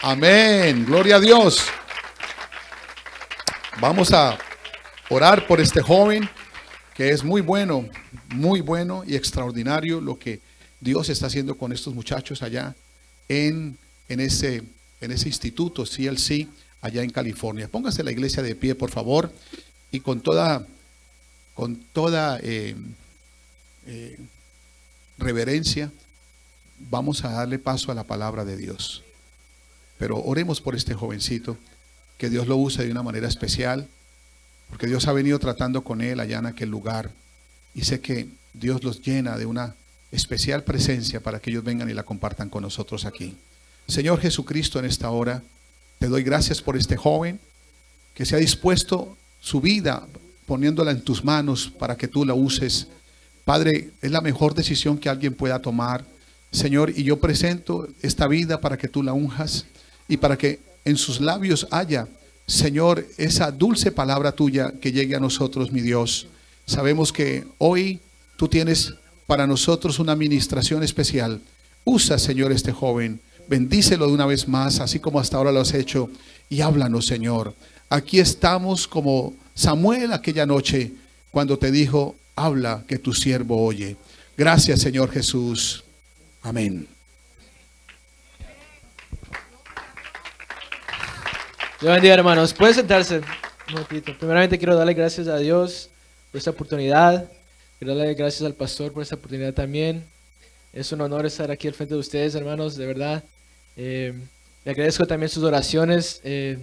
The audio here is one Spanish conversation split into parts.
Amén. Gloria a Dios. Vamos a orar por este joven que es muy bueno y extraordinario lo que Dios está haciendo con estos muchachos allá en ese instituto CLC allá en California. Póngase la iglesia de pie, por favor, y con toda reverencia vamos a darle paso a la palabra de Dios. Pero oremos por este jovencito, que Dios lo use de una manera especial, porque Dios ha venido tratando con él allá en aquel lugar, y sé que Dios los llena de una especial presencia para que ellos vengan y la compartan con nosotros aquí. Señor Jesucristo, en esta hora te doy gracias por este joven que se ha dispuesto su vida poniéndola en tus manos para que tú la uses. Padre, es la mejor decisión que alguien pueda tomar, Señor, y yo presento esta vida para que tú la unjas y para que en sus labios haya, Señor, esa dulce palabra tuya que llegue a nosotros, mi Dios. Sabemos que hoy tú tienes para nosotros una administración especial. Usa, Señor, este joven. Bendícelo de una vez más, así como hasta ahora lo has hecho. Y háblanos, Señor. Aquí estamos como Samuel aquella noche, cuando te dijo, habla que tu siervo oye. Gracias, Señor Jesús. Amén. Dios bendiga, hermanos. Pueden sentarse un momentito. Primeramente quiero darle gracias a Dios por esta oportunidad. Quiero darle gracias al pastor por esta oportunidad también. Es un honor estar aquí al frente de ustedes, hermanos, de verdad. Le agradezco también sus oraciones. He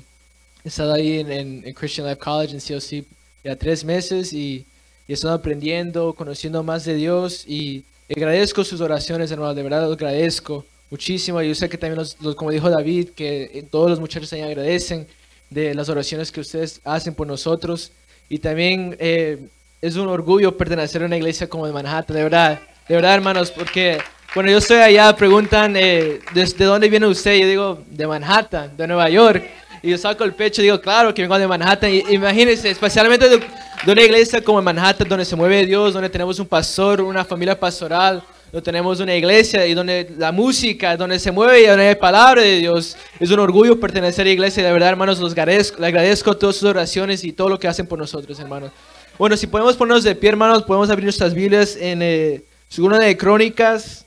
estado ahí en Christian Life College, en CLC, ya 3 meses y he estado aprendiendo, conociendo más de Dios y agradezco sus oraciones, hermanos, de verdad los agradezco muchísimo. Yo sé que también, como dijo David, que todos los muchachos también agradecen de las oraciones que ustedes hacen por nosotros. Y también es un orgullo pertenecer a una iglesia como de Manhattan, de verdad, hermanos, porque cuando yo estoy allá preguntan ¿de dónde viene usted? Yo digo, de Manhattan, de Nueva York. Y yo saco el pecho y digo, claro que vengo de Manhattan. Y imagínense, especialmente de una iglesia como Manhattan, donde se mueve Dios, donde tenemos un pastor, una familia pastoral, donde tenemos una iglesia y donde la música, donde se mueve y donde hay palabra de Dios. Es un orgullo pertenecer a la iglesia. De verdad, hermanos, les agradezco todas sus oraciones y todo lo que hacen por nosotros, hermanos. Bueno, si podemos ponernos de pie, hermanos, podemos abrir nuestras Biblias en Segunda de Crónicas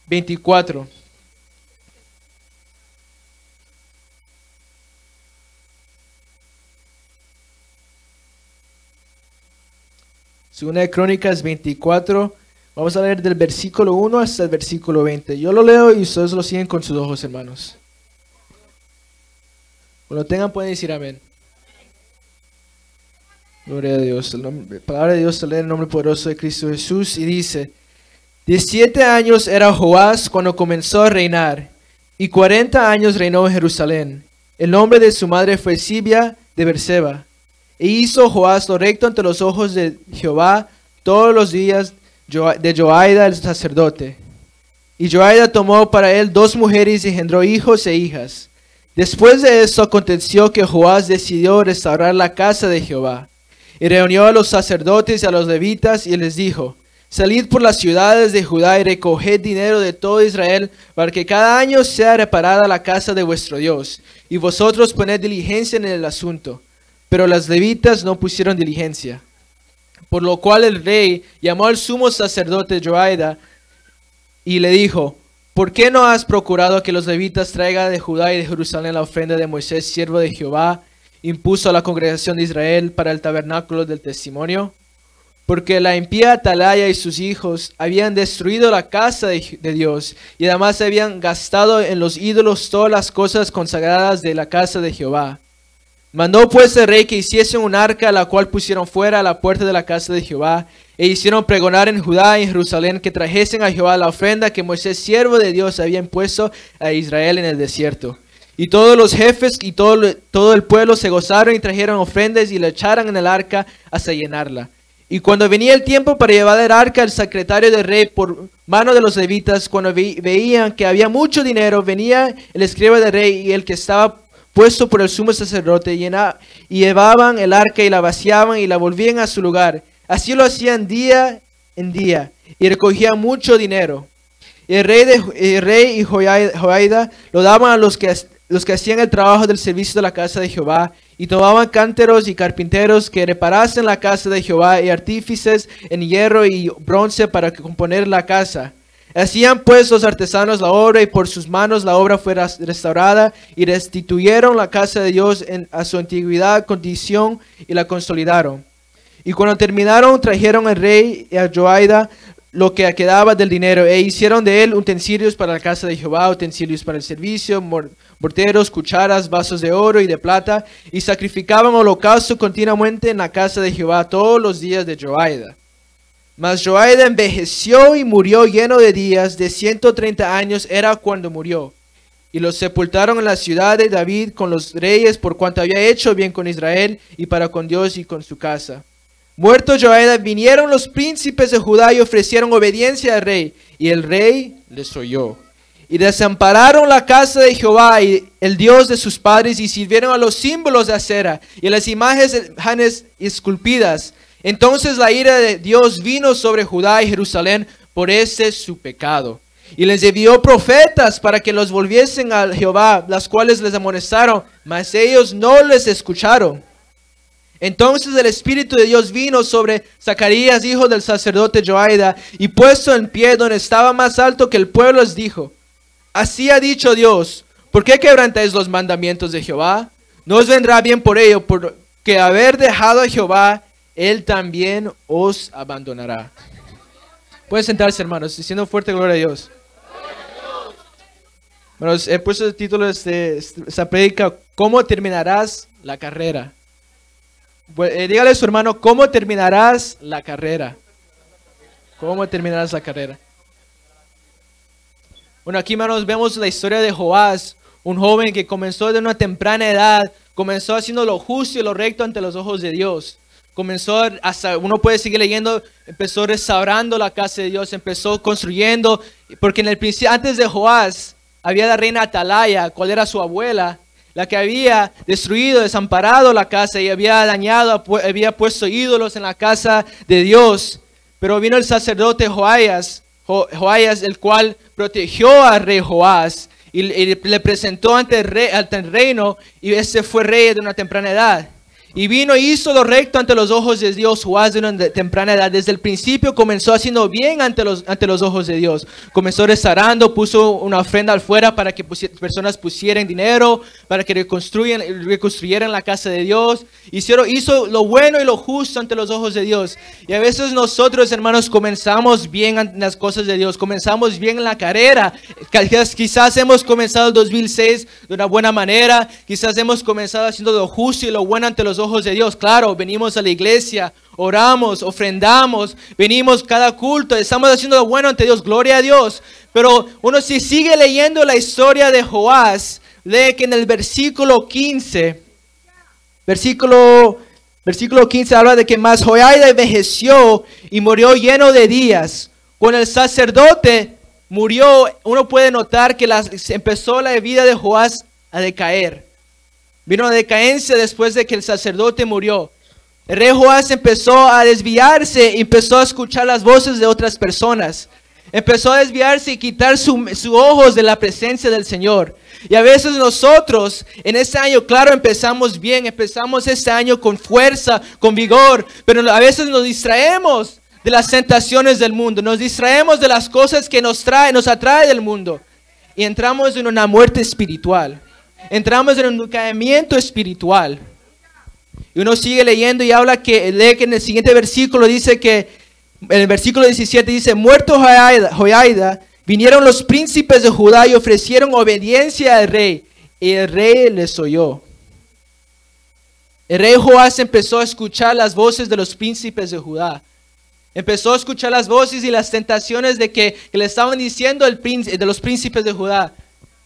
24. Segunda de Crónicas 24. Vamos a leer del versículo 1 hasta el versículo 20. Yo lo leo y ustedes lo siguen con sus ojos, hermanos. Cuando lo tengan pueden decir amén. Gloria a Dios. La palabra de Dios se lee en el nombre poderoso de Cristo Jesús y dice: 17 años era Joás cuando comenzó a reinar, y 40 años reinó en Jerusalén. El nombre de su madre fue Sibia de Berseba. E hizo Joás lo recto ante los ojos de Jehová todos los días de Joaida el sacerdote. Y Joaida tomó para él 2 mujeres y engendró hijos e hijas. Después de esto aconteció que Joás decidió restaurar la casa de Jehová. Y reunió a los sacerdotes y a los levitas y les dijo: salid por las ciudades de Judá y recoged dinero de todo Israel, para que cada año sea reparada la casa de vuestro Dios. Y vosotros poned diligencia en el asunto. Pero las levitas no pusieron diligencia. Por lo cual el rey llamó al sumo sacerdote Joaida y le dijo: ¿por qué no has procurado que los levitas traigan de Judá y de Jerusalén la ofrenda de Moisés, siervo de Jehová, impuso a la congregación de Israel para el tabernáculo del testimonio? Porque la impía Atalaya y sus hijos habían destruido la casa de Dios, y además habían gastado en los ídolos todas las cosas consagradas de la casa de Jehová. Mandó pues el rey que hiciesen un arca, la cual pusieron fuera a la puerta de la casa de Jehová, e hicieron pregonar en Judá y en Jerusalén que trajesen a Jehová la ofrenda que Moisés, siervo de Dios, había impuesto a Israel en el desierto. Y todos los jefes y todo el pueblo se gozaron y trajeron ofrendas y la echaron en el arca hasta llenarla. Y cuando venía el tiempo para llevar el arca, el secretario del rey por mano de los levitas, cuando veían que había mucho dinero, venía el escriba del rey y el que estaba puesto por el sumo sacerdote, y llevaban el arca y la vaciaban y la volvían a su lugar. Así lo hacían día en día y recogían mucho dinero. El rey y Joaida lo daban a los que los que hacían el trabajo del servicio de la casa de Jehová, y tomaban cánteros y carpinteros que reparasen la casa de Jehová, y artífices en hierro y bronce para componer la casa. Hacían pues los artesanos la obra, y por sus manos la obra fue restaurada, y restituyeron la casa de Dios a su antigüedad condición, y la consolidaron. Y cuando terminaron, trajeron al rey y a Joiada lo que quedaba del dinero, e hicieron de él utensilios para la casa de Jehová, utensilios para el servicio, morteros, cucharas, vasos de oro y de plata, y sacrificaban holocausto continuamente en la casa de Jehová todos los días de Joiada. Mas Joiada envejeció y murió lleno de días, de 130 años era cuando murió. Y los sepultaron en la ciudad de David con los reyes, por cuanto había hecho bien con Israel y para con Dios y con su casa. Muerto Joiada, vinieron los príncipes de Judá y ofrecieron obediencia al rey, y el rey les oyó. Y desampararon la casa de Jehová, y el Dios de sus padres, y sirvieron a los símbolos de acera y a las imágenes esculpidas. Entonces la ira de Dios vino sobre Judá y Jerusalén por ese su pecado. Y les envió profetas para que los volviesen a Jehová, las cuales les amonestaron, mas ellos no les escucharon. Entonces el Espíritu de Dios vino sobre Zacarías, hijo del sacerdote Joiada, y puesto en pie donde estaba más alto que el pueblo, les dijo: Así ha dicho Dios, ¿por qué quebrantáis los mandamientos de Jehová? No os vendrá bien por ello, porque haber dejado a Jehová, Él también os abandonará. Pueden sentarse, hermanos, diciendo fuerte gloria a Dios. Hermanos, he puesto el título de esta predica: ¿Cómo terminarás la carrera? Dígale a su hermano: ¿cómo terminarás la carrera? ¿Cómo terminarás la carrera? Bueno, aquí, hermanos, vemos la historia de Joás, un joven que comenzó de una temprana edad, comenzó haciendo lo justo y lo recto ante los ojos de Dios. Comenzó, hasta uno puede seguir leyendo, empezó restaurando la casa de Dios, empezó construyendo, porque en el principio, antes de Joás, había la reina Atalaya, cual era su abuela, la que había destruido, desamparado la casa y había dañado, había puesto ídolos en la casa de Dios. Pero vino el sacerdote Joías, el cual protegió al rey Joás y le presentó ante el reino, y este fue rey de una temprana edad. Y vino y hizo lo recto ante los ojos de Dios, Joás, de una temprana edad. Desde el principio comenzó haciendo bien ante los ojos de Dios. Comenzó restaurando, puso una ofrenda afuera para que personas pusieran dinero, para que reconstruyeran la casa de Dios. Hizo lo bueno y lo justo ante los ojos de Dios. Y a veces nosotros, hermanos, comenzamos bien en las cosas de Dios. Comenzamos bien en la carrera. Quizás hemos comenzado el 2006 de una buena manera. Quizás hemos comenzado haciendo lo justo y lo bueno ante los ojos de Dios. Claro, venimos a la iglesia, oramos, ofrendamos, venimos cada culto, estamos haciendo lo bueno ante Dios, gloria a Dios. Pero uno, si sigue leyendo la historia de Joás, lee que en el versículo 15 habla de que más Joiada envejeció y murió lleno de días. Cuando el sacerdote murió, uno puede notar que empezó la vida de Joás a decaer. Vino una decadencia después de que el sacerdote murió. El rey Joás empezó a desviarse y empezó a escuchar las voces de otras personas. Empezó a desviarse y quitar sus ojos de la presencia del Señor. Y a veces nosotros en este año, claro, empezamos bien, empezamos este año con fuerza, con vigor, pero a veces nos distraemos de las tentaciones del mundo, nos distraemos de las cosas que nos atrae del mundo, y entramos en una muerte espiritual. Entramos en un decaimiento espiritual. Y uno sigue leyendo y lee que en el siguiente versículo dice que, en el versículo 17 dice: Muerto Joiada, vinieron los príncipes de Judá y ofrecieron obediencia al rey, y el rey les oyó. El rey Joás empezó a escuchar las voces de los príncipes de Judá. Empezó a escuchar las voces y las tentaciones que le estaban diciendo de los príncipes de Judá.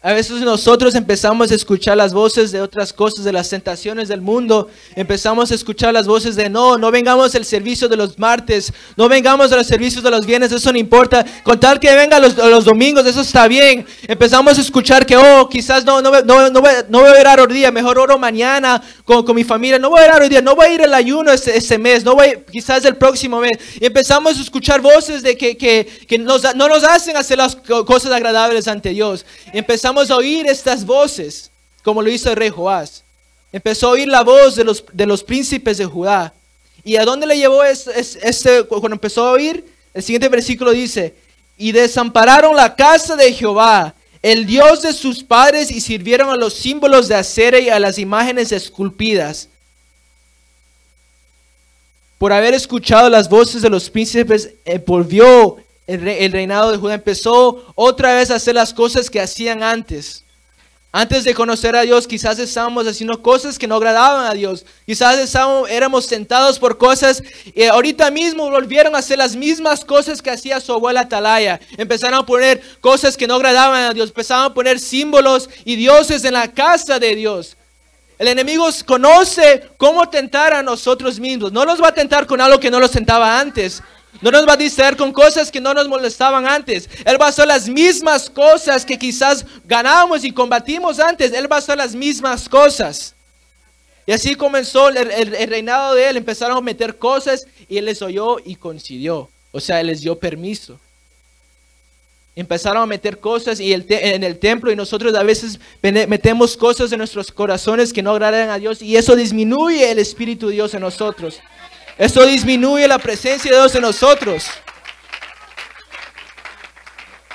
A veces nosotros empezamos a escuchar las voces de otras cosas, de las tentaciones del mundo. Empezamos a escuchar las voces de no vengamos al servicio de los martes, no vengamos a los servicios de los viernes, eso no importa. Con tal que venga los domingos, eso está bien. Empezamos a escuchar que quizás no voy a orar hoy día, mejor oro mañana con mi familia. No voy a orar hoy día, no voy a ir al ayuno este mes, quizás el próximo mes. Y empezamos a escuchar voces de que no nos hacen hacer las cosas agradables ante Dios. Empezamos a oír estas voces. como lo hizo el rey Joás. Empezó a oír la voz de los príncipes de Judá. ¿Y a dónde le llevó cuando empezó a oír? El siguiente versículo dice, y desampararon la casa de Jehová, el Dios de sus padres, y sirvieron a los símbolos de acera y a las imágenes esculpidas. Por haber escuchado las voces de los príncipes, volvió el reinado de Judá. Empezó otra vez a hacer las cosas que hacían antes. Antes de conocer a Dios, quizás estábamos haciendo cosas que no agradaban a Dios. Quizás éramos tentados por cosas y ahorita mismo volvieron a hacer las mismas cosas que hacía su abuela Atalaya. Empezaron a poner cosas que no agradaban a Dios. Empezaron a poner símbolos y dioses en la casa de Dios. El enemigo conoce cómo tentar a nosotros mismos. No nos va a tentar con algo que no los tentaba antes. No nos va a distraer con cosas que no nos molestaban antes. Él va a hacer las mismas cosas que quizás ganamos y combatimos antes. Él va a hacer las mismas cosas. Y así comenzó el reinado de él. Empezaron a meter cosas y él les oyó y concedió. O sea, él les dio permiso. Empezaron a meter cosas en el templo y nosotros a veces metemos cosas en nuestros corazones que no agradan a Dios y eso disminuye el Espíritu de Dios en nosotros. Eso disminuye la presencia de Dios en nosotros.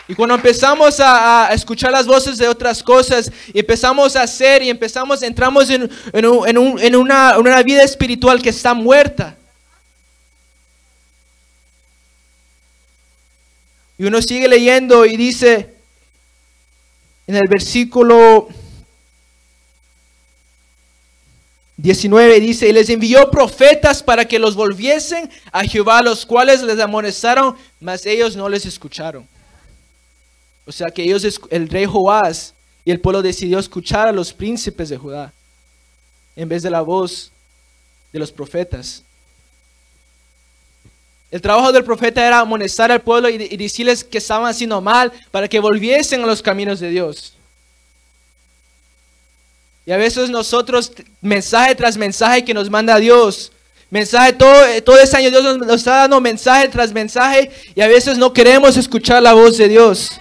Y cuando empezamos a escuchar las voces de otras cosas y empezamos a hacer y entramos en una vida espiritual que está muerta. Y uno sigue leyendo y dice en el versículo 19 dice, y les envió profetas para que los volviesen a Jehová, los cuales les amonestaron, mas ellos no les escucharon. O sea que el rey Joás y el pueblo decidió escuchar a los príncipes de Judá en vez de la voz de los profetas. El trabajo del profeta era amonestar al pueblo y decirles que estaban haciendo mal para que volviesen a los caminos de Dios. Y a veces nosotros, mensaje tras mensaje que nos manda Dios, todo ese año Dios nos está dando mensaje tras mensaje y a veces no queremos escuchar la voz de Dios.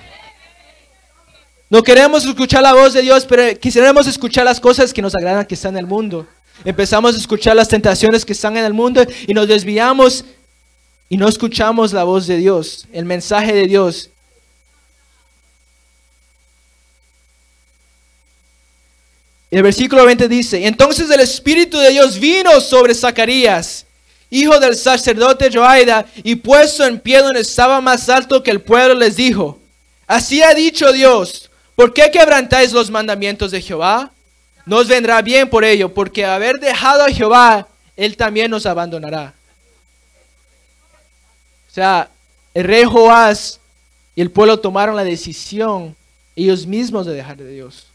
No queremos escuchar la voz de Dios, pero quisiéramos escuchar las cosas que nos agradan que están en el mundo. Empezamos a escuchar las tentaciones que están en el mundo y nos desviamos y no escuchamos la voz de Dios, el mensaje de Dios. El versículo 20 dice, entonces el Espíritu de Dios vino sobre Zacarías, hijo del sacerdote Joaida, y puesto en pie donde estaba más alto que el pueblo, les dijo, así ha dicho Dios, ¿por qué quebrantáis los mandamientos de Jehová? No os vendrá bien por ello, porque haber dejado a Jehová, Él también nos abandonará. O sea, el rey Joás y el pueblo tomaron la decisión ellos mismos de dejar de Dios.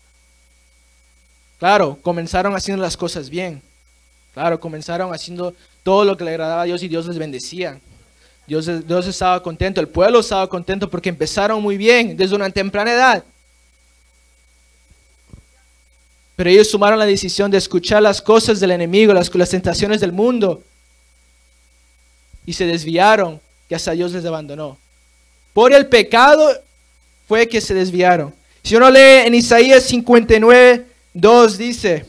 Claro, comenzaron haciendo las cosas bien. Claro, comenzaron haciendo todo lo que le agradaba a Dios y Dios les bendecía. Dios estaba contento, el pueblo estaba contento porque empezaron muy bien desde una temprana edad. Pero ellos tomaron la decisión de escuchar las cosas del enemigo, las tentaciones del mundo. Y se desviaron, que hasta Dios les abandonó. Por el pecado fue que se desviaron. Si uno lee en Isaías 59:2 dice,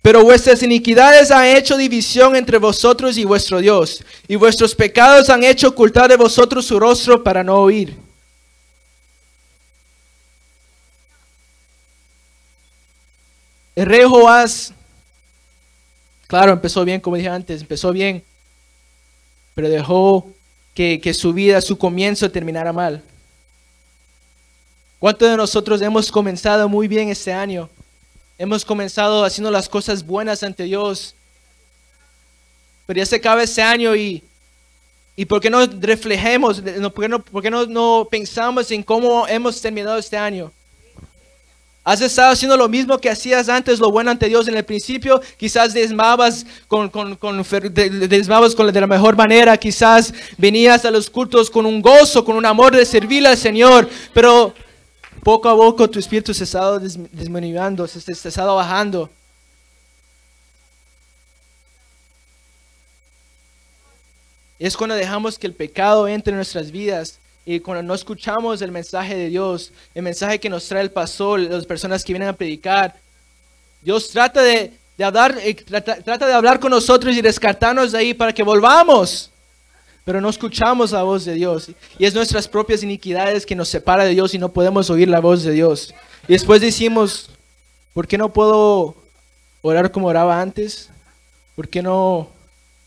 pero vuestras iniquidades han hecho división entre vosotros y vuestro Dios, y vuestros pecados han hecho ocultar de vosotros su rostro para no oír. El rey Joás, claro, empezó bien, como dije antes, empezó bien, pero dejó que su vida, su comienzo terminara mal. ¿Cuántos de nosotros hemos comenzado muy bien este año? Hemos comenzado haciendo las cosas buenas ante Dios. Pero ya se acaba este año y ¿por qué no reflejemos, por qué no pensamos en cómo hemos terminado este año? ¿Has estado haciendo lo mismo que hacías antes, lo bueno ante Dios en el principio? Quizás diezmabas de la mejor manera, quizás venías a los cultos con un gozo, con un amor de servirle al Señor, pero poco a poco tu espíritu se ha estado disminuyendo, se ha estado bajando. Es cuando dejamos que el pecado entre en nuestras vidas Y cuando no escuchamos el mensaje de Dios, el mensaje que nos trae el pastor, las personas que vienen a predicar, Dios trata de hablar con nosotros y rescatarnos de ahí para que volvamos. Pero no escuchamos la voz de Dios. Y es nuestras propias iniquidades que nos separa de Dios y no podemos oír la voz de Dios. Y después decimos, ¿por qué no puedo orar como oraba antes? ¿Por qué no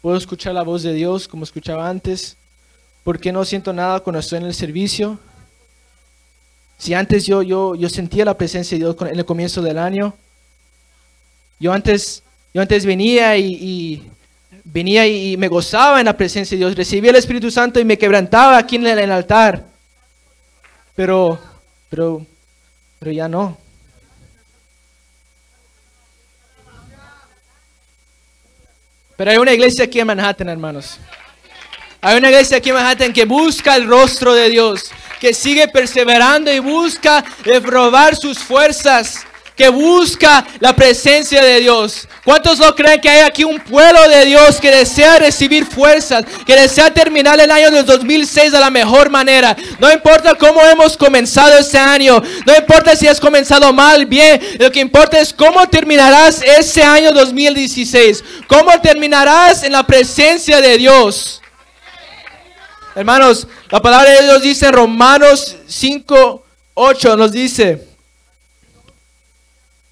puedo escuchar la voz de Dios como escuchaba antes? ¿Por qué no siento nada cuando estoy en el servicio? Si antes yo sentía la presencia de Dios en el comienzo del año. Yo antes venía y me gozaba en la presencia de Dios. Recibía el Espíritu Santo y me quebrantaba aquí en el altar. Pero ya no. Pero hay una iglesia aquí en Manhattan, hermanos. Hay una iglesia aquí en Manhattan que busca el rostro de Dios, que sigue perseverando y busca probar sus fuerzas, que busca la presencia de Dios. ¿Cuántos no creen que hay aquí un pueblo de Dios que desea recibir fuerzas, que desea terminar el año del 2006 de la mejor manera? No importa cómo hemos comenzado este año, no importa si has comenzado mal, bien, lo que importa es cómo terminarás ese año 2016, cómo terminarás en la presencia de Dios. Hermanos, la palabra de Dios dice en Romanos 5:8, nos dice: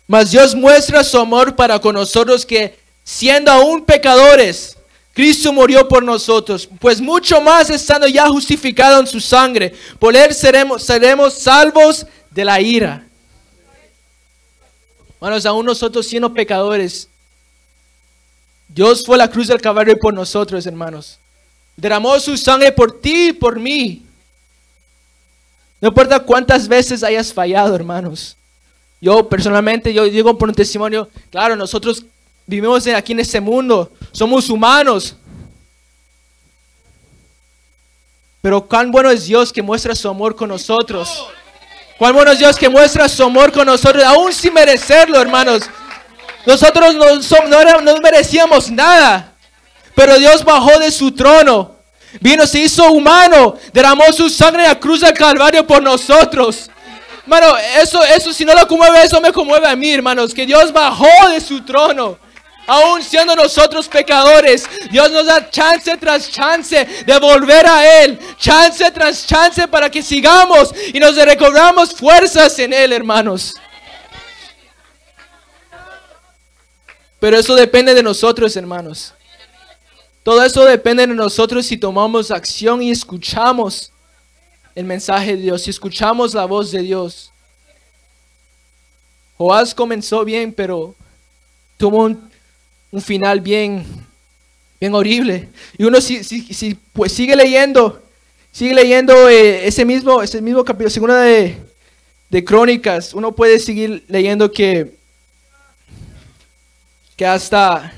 mas Dios muestra su amor para con nosotros, que siendo aún pecadores, Cristo murió por nosotros. Pues mucho más, estando ya justificado en su sangre, por él seremos salvos de la ira. Hermanos, aún nosotros siendo pecadores, Dios fue a la cruz del Calvario por nosotros, hermanos. Derramó su sangre por ti y por mí. No importa cuántas veces hayas fallado, hermanos. Yo personalmente, yo digo por un testimonio, claro, nosotros vivimos aquí en este mundo, somos humanos. Pero cuán bueno es Dios que muestra su amor con nosotros. Cuán bueno es Dios que muestra su amor con nosotros, aún sin merecerlo, hermanos. Nosotros no merecíamos nada. Pero Dios bajó de su trono, vino, se hizo humano, derramó su sangre en la cruz del Calvario por nosotros. Hermano, eso si no lo conmueve, eso me conmueve a mí, hermanos, que Dios bajó de su trono. Aún siendo nosotros pecadores, Dios nos da chance tras chance de volver a Él. Chance tras chance para que sigamos y nos recobramos fuerzas en Él, hermanos. Pero eso depende de nosotros, hermanos. Todo eso depende de nosotros si tomamos acción y escuchamos el mensaje de Dios, si escuchamos la voz de Dios. Joás comenzó bien, pero tuvo un final bien horrible. Y uno pues sigue leyendo ese mismo capítulo, segunda de Crónicas. Uno puede seguir leyendo que hasta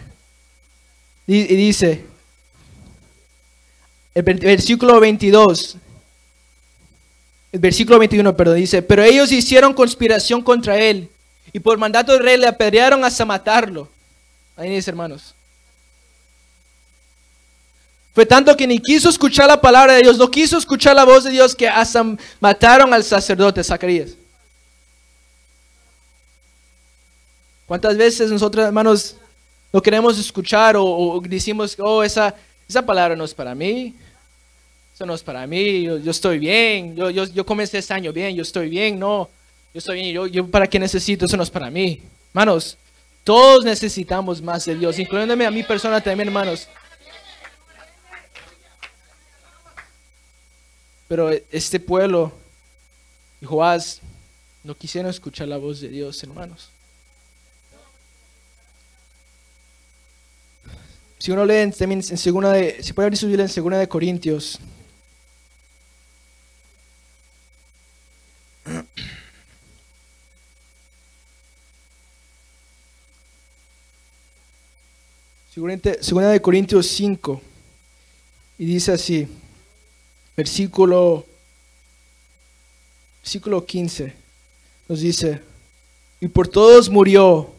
y dice el versículo 22. El versículo 21, perdón, dice: pero ellos hicieron conspiración contra él, y por mandato del rey le apedrearon hasta matarlo. Ahí dice, hermanos. Fue tanto que ni quiso escuchar la palabra de Dios, no quiso escuchar la voz de Dios, que hasta mataron al sacerdote Zacarías. ¿Cuántas veces nosotros, hermanos, no queremos escuchar o decimos, oh, esa palabra no es para mí? Eso no es para mí, yo estoy bien, yo comencé este año bien, yo estoy bien, no, yo estoy bien, yo para qué necesito, eso no es para mí. Hermanos, todos necesitamos más de Dios, incluyéndome a mi persona también, hermanos. Pero este pueblo y Joás no quisieron escuchar la voz de Dios, hermanos. Si uno lee también en si puede abrir su Biblia en 2 de Corintios. Segunda de Corintios 5, y dice así, versículo 15, nos dice: y por todos murió,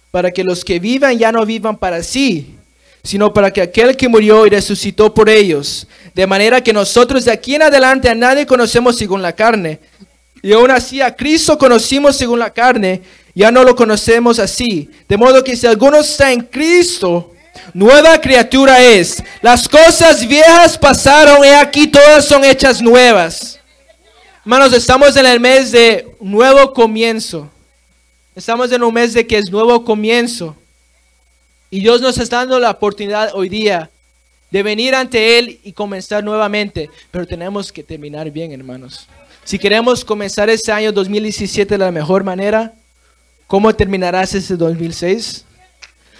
para que los que vivan ya no vivan para sí, sino para que aquel que murió y resucitó por ellos De manera que nosotros de aquí en adelante a nadie conocemos según la carne. Y aún así a Cristo conocimos según la carne, ya no lo conocemos así. De modo que si alguno está en Cristo, nueva criatura es. Las cosas viejas pasaron y aquí todas son hechas nuevas. Hermanos, estamos en el mes de nuevo comienzo. Estamos en un mes de que es nuevo comienzo. Y Dios nos está dando la oportunidad hoy día de venir ante Él y comenzar nuevamente. Pero tenemos que terminar bien, hermanos. Si queremos comenzar este año 2017 de la mejor manera, ¿cómo terminarás este 2006?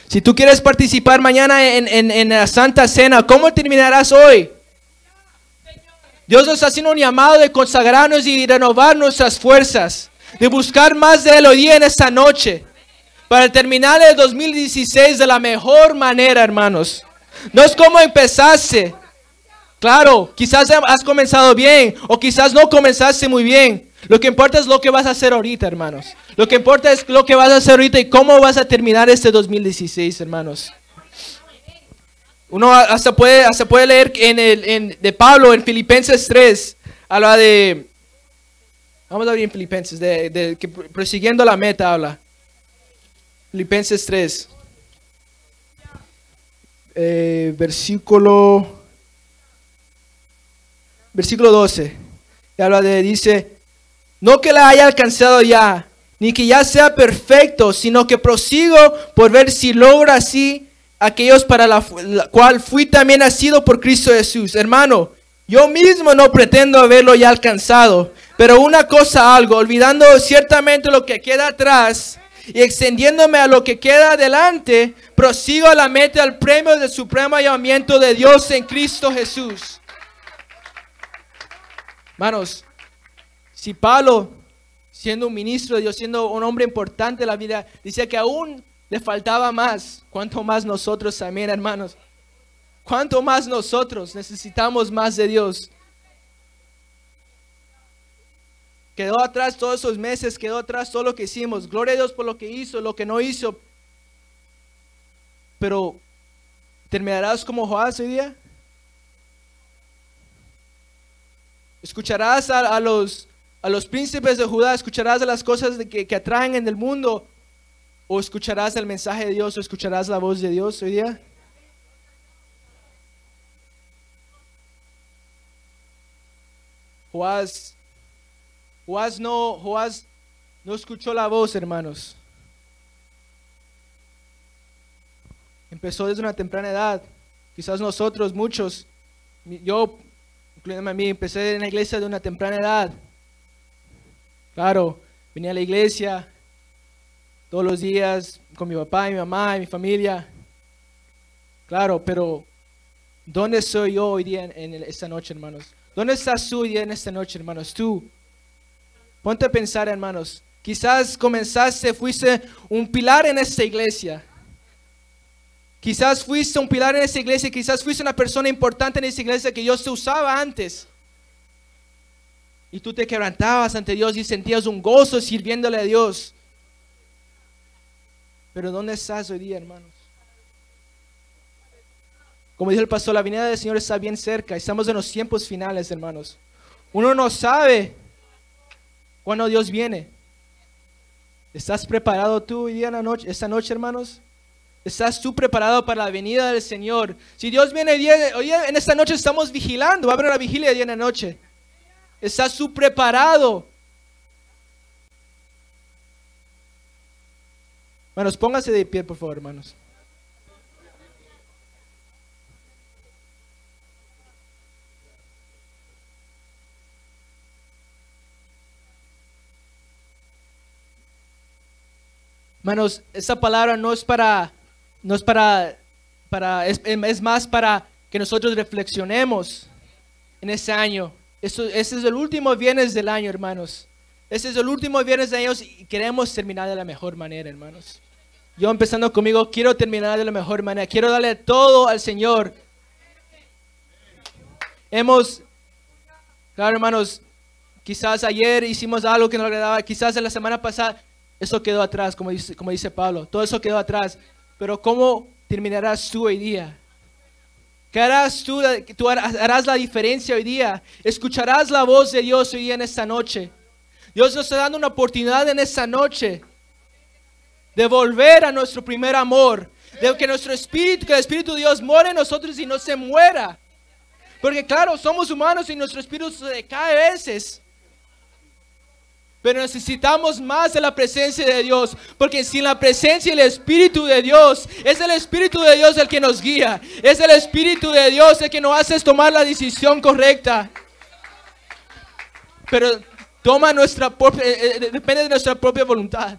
Si tú quieres participar mañana en la Santa Cena, ¿cómo terminarás hoy? Dios nos está haciendo un llamado de consagrarnos y renovar nuestras fuerzas, de buscar más de Él hoy día en esta noche, para terminar el 2016 de la mejor manera, hermanos. No es como empezaste. Claro, quizás has comenzado bien o quizás no comenzaste muy bien. Lo que importa es lo que vas a hacer ahorita, hermanos. Lo que importa es lo que vas a hacer ahorita y cómo vas a terminar este 2016, hermanos. Uno hasta puede leer de Pablo en Filipenses 3. Habla de... Vamos a abrir en Filipenses, que prosiguiendo la meta habla. Filipenses 3. Versículo 12. Y habla dice, no que la haya alcanzado ya, ni que ya sea perfecto, sino que prosigo por ver si logro así aquellos para la cual fui también nacido por Cristo Jesús. Hermano, yo mismo no pretendo haberlo ya alcanzado, pero una cosa hago, olvidando ciertamente lo que queda atrás y extendiéndome a lo que queda adelante, prosigo a la meta, al premio del supremo llamamiento de Dios en Cristo Jesús. Hermanos, si Pablo, siendo un ministro de Dios, siendo un hombre importante en la vida, decía que aún le faltaba más, ¿cuánto más nosotros también, hermanos? ¿Cuánto más nosotros necesitamos más de Dios? Quedó atrás todos esos meses, quedó atrás todo lo que hicimos. Gloria a Dios por lo que hizo, lo que no hizo. Pero, ¿terminarás como Joás hoy día? ¿Escucharás a los príncipes de Judá? ¿Escucharás de las cosas que atraen en el mundo? ¿O escucharás el mensaje de Dios? ¿O escucharás la voz de Dios hoy día? Joás no escuchó la voz, hermanos. Empezó desde una temprana edad. Quizás nosotros, muchos, yo, incluyéndome a mí, empecé en la iglesia de una temprana edad. Claro, venía a la iglesia todos los días con mi papá y mi mamá y mi familia. Claro, pero ¿dónde soy yo hoy día en esta noche, hermanos? ¿Dónde estás tú hoy día en esta noche, hermanos? Tú. Ponte a pensar, hermanos. Quizás fuiste un pilar en esta iglesia. Quizás fuiste un pilar en esta iglesia. Quizás fuiste una persona importante en esta iglesia que Dios te usaba antes. Y tú te quebrantabas ante Dios y sentías un gozo sirviéndole a Dios. Pero ¿dónde estás hoy día, hermanos? Como dijo el pastor, la venida del Señor está bien cerca. Estamos en los tiempos finales, hermanos. Uno no sabe cuándo Dios viene. ¿Estás preparado tú hoy día esta noche, hermanos? ¿Estás tú preparado para la venida del Señor? Si Dios viene hoy día en esta noche estamos vigilando. Va a haber una vigilia de día en la noche. ¿Estás tú preparado? Hermanos, pónganse de pie, por favor, hermanos. Hermanos, esta palabra es más para que nosotros reflexionemos en este año. Este es el último viernes del año, hermanos. Este es el último viernes del año y queremos terminar de la mejor manera, hermanos. Yo, empezando conmigo, quiero terminar de la mejor manera. Quiero darle todo al Señor. Claro, hermanos, quizás ayer hicimos algo que no le agradaba. Quizás en la semana pasada, eso quedó atrás, como dice Pablo. Todo eso quedó atrás. Pero ¿cómo terminarás tú hoy día? ¿Qué harás tú? Tú harás la diferencia hoy día. Escucharás la voz de Dios hoy día en esta noche. Dios nos está dando una oportunidad en esta noche de volver a nuestro primer amor. De que nuestro espíritu, que el Espíritu de Dios more en nosotros y no se muera. Porque claro, somos humanos y nuestro espíritu se decae a veces. Pero necesitamos más de la presencia de Dios. Porque sin la presencia y el Espíritu de Dios, es el Espíritu de Dios el que nos guía. Es el Espíritu de Dios el que nos hace tomar la decisión correcta. Pero depende de nuestra propia voluntad.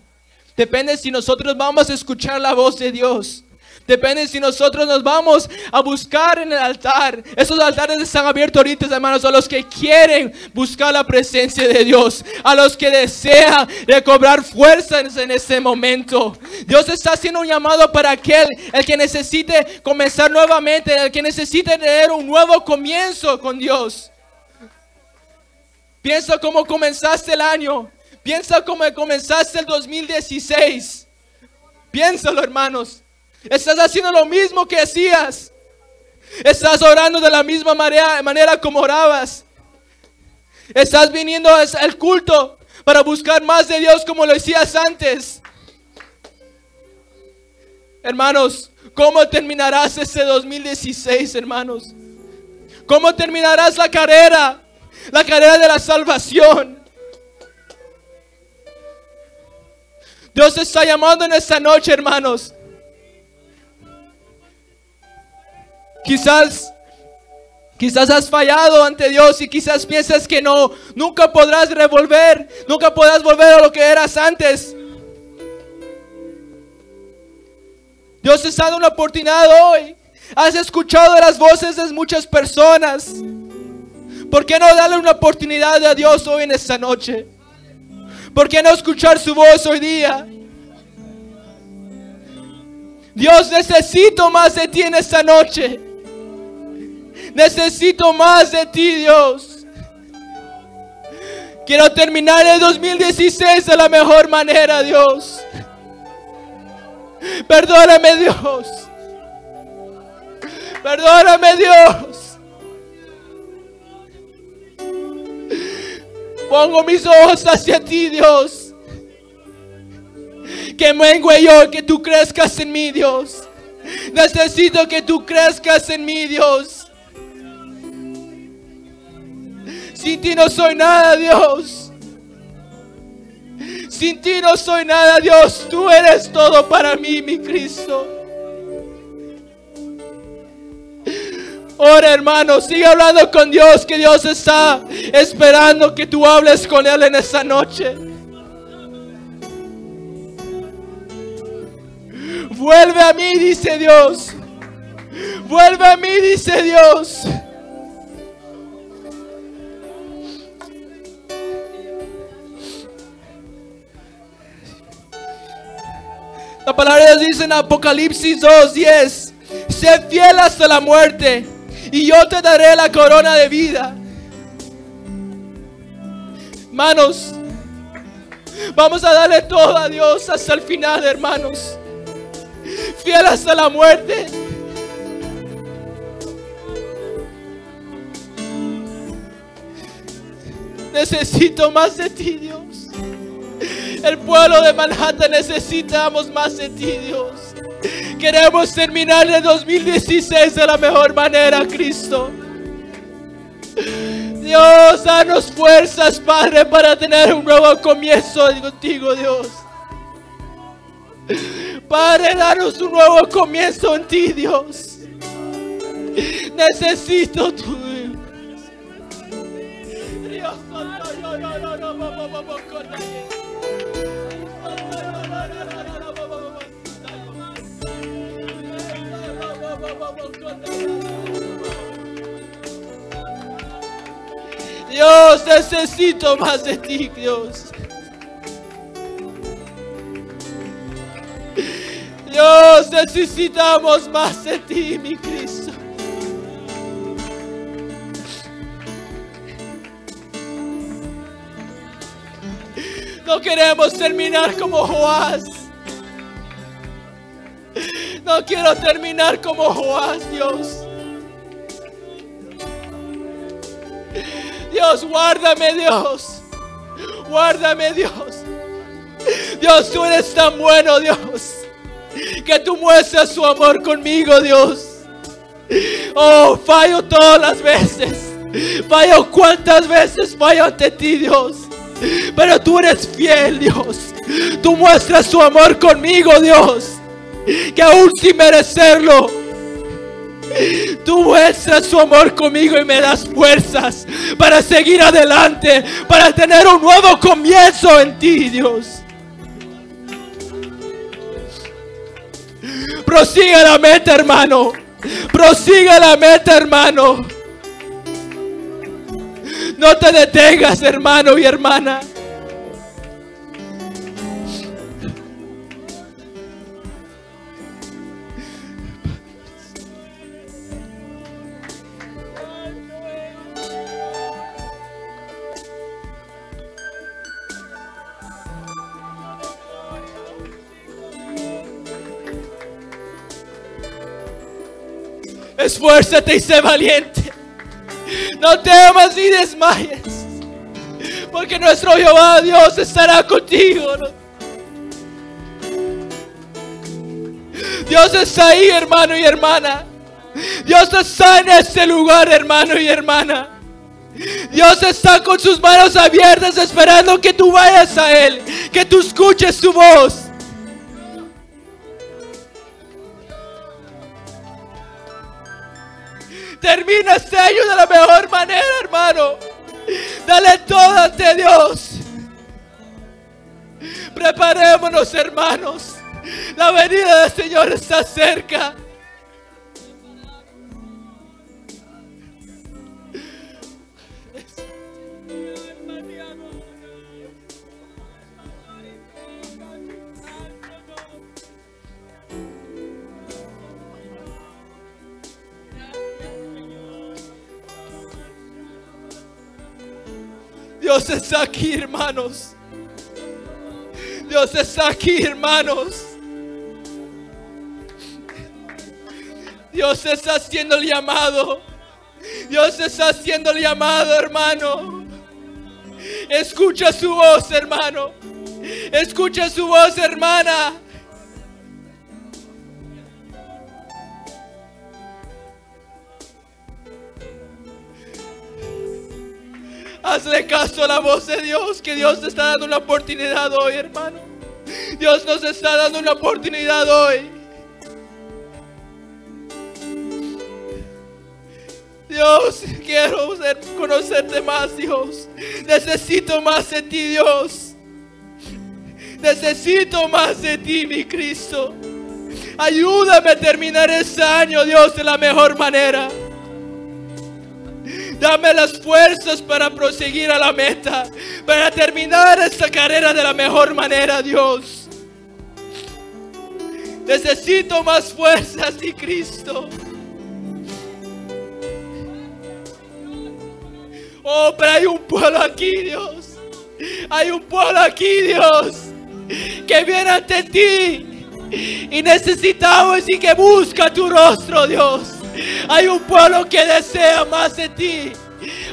Depende si nosotros vamos a escuchar la voz de Dios. Depende si nosotros nos vamos a buscar en el altar. Esos altares están abiertos ahorita, hermanos, a los que quieren buscar la presencia de Dios, a los que desean recobrar fuerzas en ese momento. Dios está haciendo un llamado para el que necesite comenzar nuevamente, el que necesite tener un nuevo comienzo con Dios. Piensa cómo comenzaste el año. Piensa cómo comenzaste el 2016. Piénsalo, hermanos. Estás haciendo lo mismo que hacías. Estás orando de la misma manera como orabas. Estás viniendo al culto para buscar más de Dios como lo hacías antes. Hermanos, ¿cómo terminarás ese 2016, hermanos? ¿Cómo terminarás la carrera? La carrera de la salvación. Dios te está llamando en esta noche, hermanos. Quizás has fallado ante Dios y quizás piensas que nunca podrás nunca podrás volver a lo que eras antes. Dios te está dando una oportunidad hoy. Has escuchado las voces de muchas personas. ¿Por qué no darle una oportunidad a Dios hoy en esta noche? ¿Por qué no escuchar su voz hoy día? Dios, necesito más de ti en esta noche. Necesito más de ti, Dios. Quiero terminar el 2016 de la mejor manera, Dios. Perdóname, Dios. Perdóname, Dios. Pongo mis ojos hacia ti, Dios. Que mengue yo, que tú crezcas en mí, Dios. Necesito que tú crezcas en mí, Dios. Sin ti no soy nada, Dios. Sin ti no soy nada, Dios. Tú eres todo para mí, mi Cristo. Ora, hermano, sigue hablando con Dios, que Dios está esperando que tú hables con Él en esta noche. Vuelve a mí, dice Dios. Vuelve a mí, dice Dios. La palabra de Dios dice en Apocalipsis 2:10: sé fiel hasta la muerte y yo te daré la corona de vida. Hermanos, vamos a darle todo a Dios hasta el final, hermanos. Fiel hasta la muerte. Necesito más de ti, Dios. El pueblo de Manhattan necesitamos más de ti, Dios. Queremos terminar el 2016 de la mejor manera, Cristo. Dios, danos fuerzas, Padre, para tener un nuevo comienzo contigo, Dios. Padre, danos un nuevo comienzo en ti, Dios. Necesito tu Dios. Dios, necesito más de ti, Dios. Dios, necesitamos más de ti, mi Cristo. No queremos terminar como Joás. No quiero terminar como Joás, Dios. Dios, guárdame, Dios. Guárdame, Dios. Dios, tú eres tan bueno, Dios, que tú muestras tu amor conmigo, Dios. Oh, fallo todas las veces. Fallo cuántas veces fallo ante ti, Dios. Pero tú eres fiel, Dios. Tú muestras tu amor conmigo, Dios, que aún sin merecerlo, tú muestras tu amor conmigo y me das fuerzas para seguir adelante, para tener un nuevo comienzo en ti, Dios. Prosigue la meta, hermano. Prosigue la meta, hermano. No te detengas, hermano y hermana. Esfuérzate y sé valiente. No temas ni desmayes, porque nuestro Jehová Dios estará contigo. Dios está ahí, hermano y hermana. Dios está en este lugar, hermano y hermana. Dios está con sus manos abiertas esperando que tú vayas a Él, que tú escuches su voz. Termina este año de la mejor manera, hermano. Dale todo ante Dios. Preparémonos, hermanos. La venida del Señor está cerca. Dios está aquí, hermanos. Dios está aquí, hermanos. Dios está haciendo el llamado. Dios está haciendo el llamado, hermano. Escucha su voz, hermano. Escucha su voz, hermana. Hazle caso a la voz de Dios, que Dios te está dando una oportunidad hoy, hermano. Dios nos está dando una oportunidad hoy. Dios, quiero conocerte más, Dios. Necesito más de ti, Dios. Necesito más de ti, mi Cristo. Ayúdame a terminar este año, Dios, de la mejor manera. Dame las fuerzas para proseguir a la meta, para terminar esta carrera de la mejor manera, Dios. Necesito más fuerzas, mi Cristo. Oh, pero hay un pueblo aquí, Dios. Hay un pueblo aquí, Dios, que viene ante ti y necesitamos y que busca tu rostro, Dios. Hay un pueblo que desea más de ti.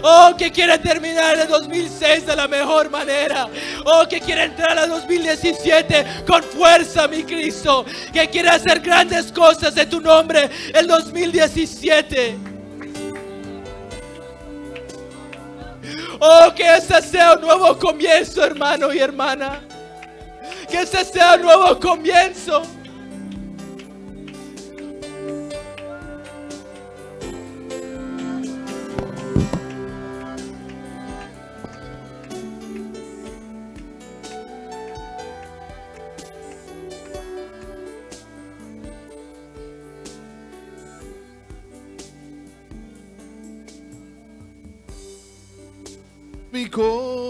Oh, que quiere terminar el 2006 de la mejor manera. Oh, que quiere entrar al 2017 con fuerza, mi Cristo. Que quiere hacer grandes cosas en tu nombre el 2017. Oh, que este sea un nuevo comienzo, hermano y hermana. Que este sea un nuevo comienzo. Mi corazón